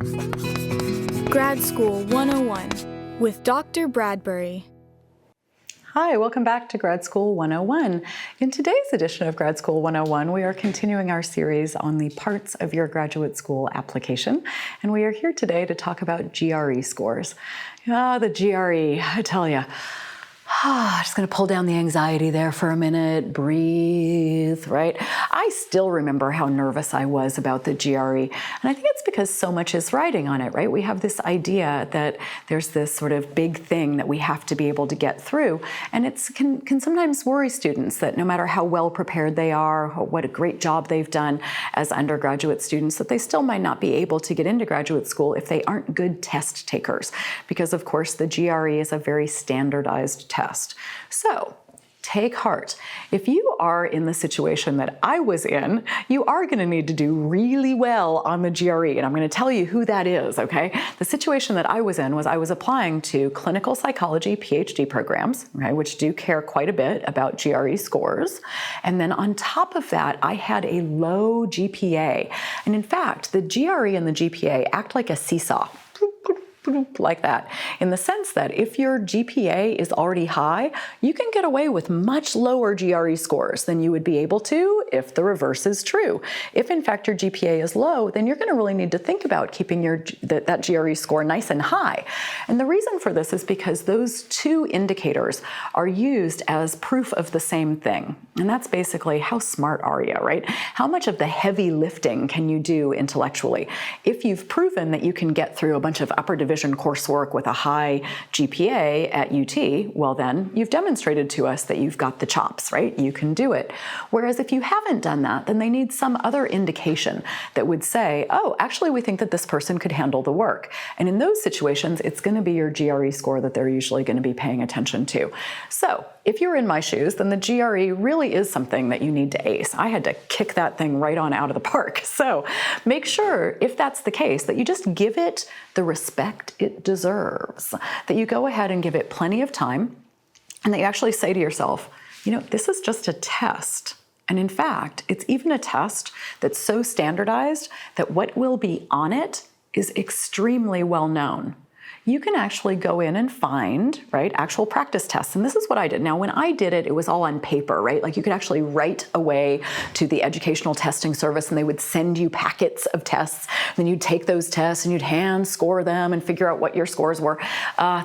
Grad School 101 with Dr. Bradbury. Hi, welcome back to Grad School 101. In today's edition of Grad School 101, we are continuing our series on the parts of your graduate school application, and we are here today to talk about GRE scores. The GRE, I tell you. Just going to pull down the anxiety there for a minute, breathe, right? I still remember how nervous I was about the GRE, and I think it's because so much is riding on it, right? We have this idea that there's this sort of big thing that we have to be able to get through, and it can sometimes worry students that no matter how well prepared they are, or what a great job they've done as undergraduate students, that they still might not be able to get into graduate school if they aren't good test takers, because of course the GRE is a very standardized test. So take heart. If you are in the situation that I was in, you are going to need to do really well on the GRE, and I'm going to tell you who that is, okay? The situation that I was in was I was applying to clinical psychology PhD programs, right, which do care quite a bit about GRE scores. And then on top of that, I had a low GPA. And in fact, the GRE and the GPA act like a seesaw. Like that, in the sense that if your GPA is already high, you can get away with much lower GRE scores than you would be able to if the reverse is true. If in fact your GPA is low, then you're going to really need to think about keeping that GRE score nice and high. And the reason for this is because those two indicators are used as proof of the same thing. And that's basically how smart are you, right? How much of the heavy lifting can you do intellectually? If you've proven that you can get through a bunch of upper division coursework with a high GPA at UT, well then you've demonstrated to us that you've got the chops, right? You can do it. Whereas if you haven't done that, then they need some other indication that would say, oh, actually we think that this person could handle the work. And in those situations, it's going to be your GRE score that they're usually going to be paying attention to. So if you're in my shoes, then the GRE really is something that you need to ace. I had to kick that thing right on out of the park. So make sure, if that's the case, that you just give it the respect it deserves, that you go ahead and give it plenty of time, and that you actually say to yourself, this is just a test. And in fact, it's even a test that's so standardized that what will be on it is extremely well known. You can actually go in and find, right, actual practice tests. And this is what I did. Now, when I did it, it was all on paper, right? Like you could actually write away to the educational testing service and they would send you packets of tests. Then you'd take those tests and you'd hand score them and figure out what your scores were.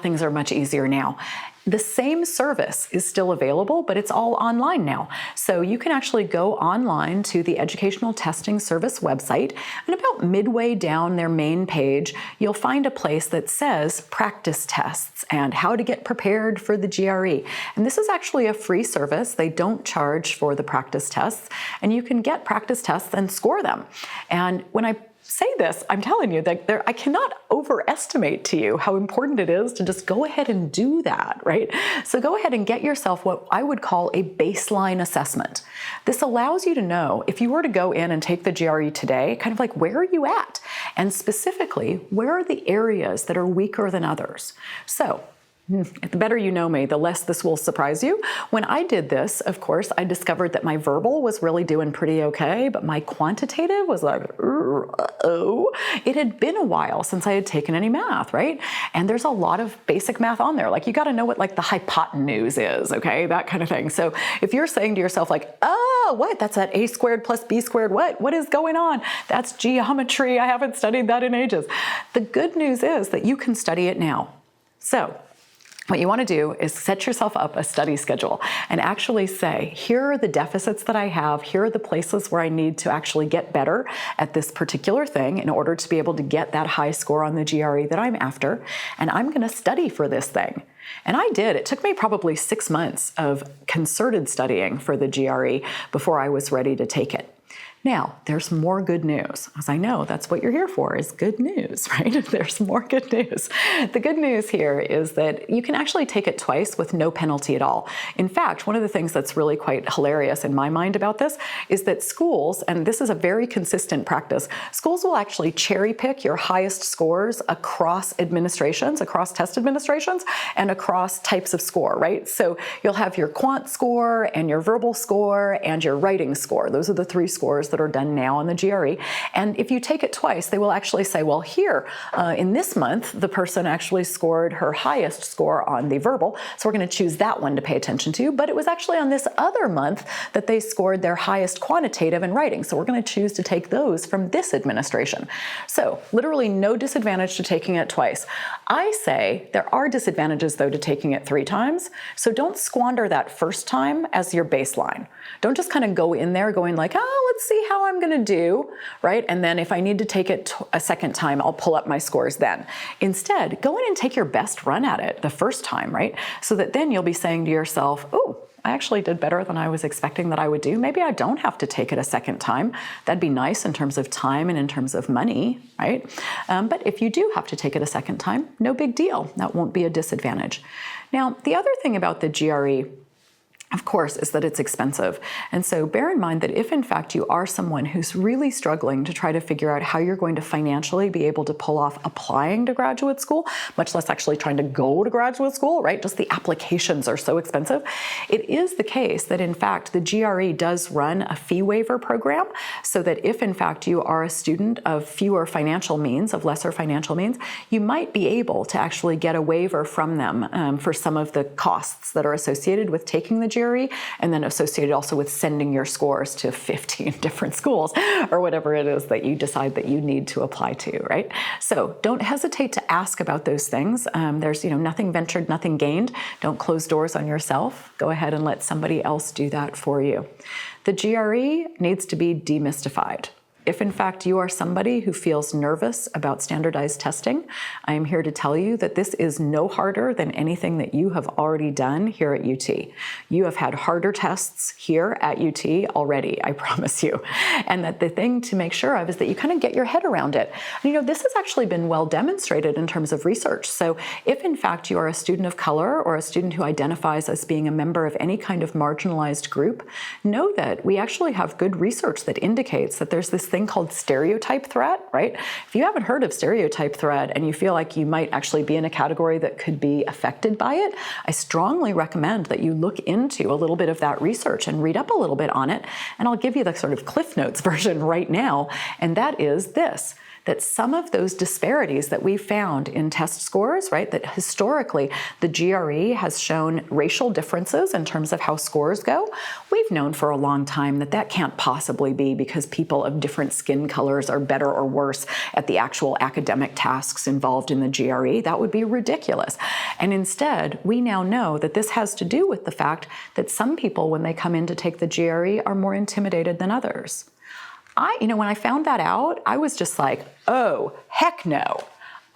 Things are much easier now. The same service is still available, but it's all online now. So you can actually go online to the Educational Testing Service website, and about midway down their main page, you'll find a place that says practice tests and how to get prepared for the GRE. And this is actually a free service. They don't charge for the practice tests, and you can get practice tests and score them. And when I say this, I'm telling you that I cannot overestimate to you how important it is to just go ahead and do that, right? So go ahead and get yourself what I would call a baseline assessment. This allows you to know, if you were to go in and take the GRE today, kind of like, where are you at? And specifically, where are the areas that are weaker than others? So the better you know me, the less this will surprise you. When I did this, of course, I discovered that my verbal was really doing pretty okay, but my quantitative was like, uh-oh. It had been a while since I had taken any math, right? And there's a lot of basic math on there. Like you got to know what like the hypotenuse is, okay? That kind of thing. So if you're saying to yourself like, oh, what? That's that a squared plus b squared. What is going on? That's geometry. I haven't studied that in ages. The good news is that you can study it now. So what you want to do is set yourself up a study schedule and actually say, here are the deficits that I have, here are the places where I need to actually get better at this particular thing in order to be able to get that high score on the GRE that I'm after, and I'm going to study for this thing. And I did. It took me probably 6 months of concerted studying for the GRE before I was ready to take it. Now, there's more good news, as I know that's what you're here for, is good news, right? There's more good news. The good news here is that you can actually take it twice with no penalty at all. In fact, one of the things that's really quite hilarious in my mind about this is that schools, and this is a very consistent practice, schools will actually cherry pick your highest scores across administrations, across test administrations, and across types of score, right? So you'll have your quant score and your verbal score and your writing score. Those are the three scores that that are done now on the GRE. And if you take it twice, they will actually say, well, here, in this month, the person actually scored her highest score on the verbal, so we're going to choose that one to pay attention to. But it was actually on this other month that they scored their highest quantitative in writing, so we're going to choose to take those from this administration. So literally no disadvantage to taking it twice. I say there are disadvantages, though, to taking it 3 times, so don't squander that first time as your baseline. Don't just kind of go in there going like, oh, let's see how I'm going to do, right? And then if I need to take it a second time, I'll pull up my scores then. Instead, go in and take your best run at it the first time, right? So that then you'll be saying to yourself, oh, I actually did better than I was expecting that I would do. Maybe I don't have to take it a second time. That'd be nice in terms of time and in terms of money, right? But if you do have to take it a second time, no big deal. That won't be a disadvantage. Now, the other thing about the GRE, of course, is that it's expensive. And so bear in mind that if in fact you are someone who's really struggling to try to figure out how you're going to financially be able to pull off applying to graduate school, much less actually trying to go to graduate school, right? Just the applications are so expensive. It is the case that in fact the GRE does run a fee waiver program so that if in fact you are a student of fewer financial means, of lesser financial means, you might be able to actually get a waiver from them for some of the costs that are associated with taking the GRE, and then associated also with sending your scores to 15 different schools or whatever it is that you decide that you need to apply to, right? So don't hesitate to ask about those things. There's nothing ventured, nothing gained. Don't close doors on yourself. Go ahead and let somebody else do that for you. The GRE needs to be demystified. If in fact you are somebody who feels nervous about standardized testing, I am here to tell you that this is no harder than anything that you have already done here at UT. You have had harder tests here at UT already, I promise you. And that the thing to make sure of is that you kind of get your head around it. And, this has actually been well demonstrated in terms of research. So if in fact you are a student of color or a student who identifies as being a member of any kind of marginalized group, know that we actually have good research that indicates that there's this thing called stereotype threat, right? If you haven't heard of stereotype threat and you feel like you might actually be in a category that could be affected by it, I strongly recommend that you look into a little bit of that research and read up a little bit on it. And I'll give you the sort of Cliff Notes version right now. And that is this, that some of those disparities that we found in test scores, right, that historically the GRE has shown racial differences in terms of how scores go, we've known for a long time that that can't possibly be because people of different skin colors are better or worse at the actual academic tasks involved in the GRE. That would be ridiculous. And instead, we now know that this has to do with the fact that some people, when they come in to take the GRE, are more intimidated than others. When I found that out, I was just like, oh, heck no.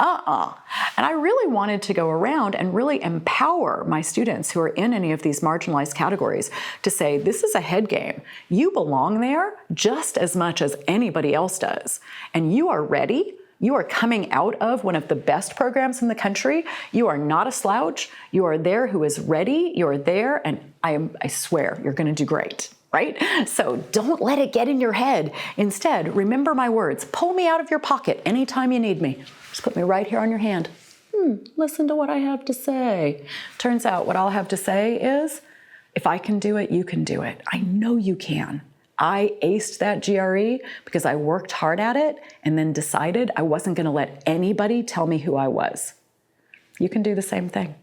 And I really wanted to go around and really empower my students who are in any of these marginalized categories to say, this is a head game. You belong there just as much as anybody else does. And you are ready. You are coming out of one of the best programs in the country. You are not a slouch. You are there who is ready. You are there, and I swear you're going to do great. Right? So don't let it get in your head. Instead, remember my words. Pull me out of your pocket anytime you need me. Just put me right here on your hand. Listen to what I have to say. Turns out what I'll have to say is, if I can do it, you can do it. I know you can. I aced that GRE because I worked hard at it and then decided I wasn't going to let anybody tell me who I was. You can do the same thing.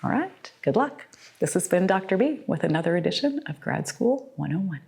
All right, good luck. This has been Dr. B with another edition of Grad School 101.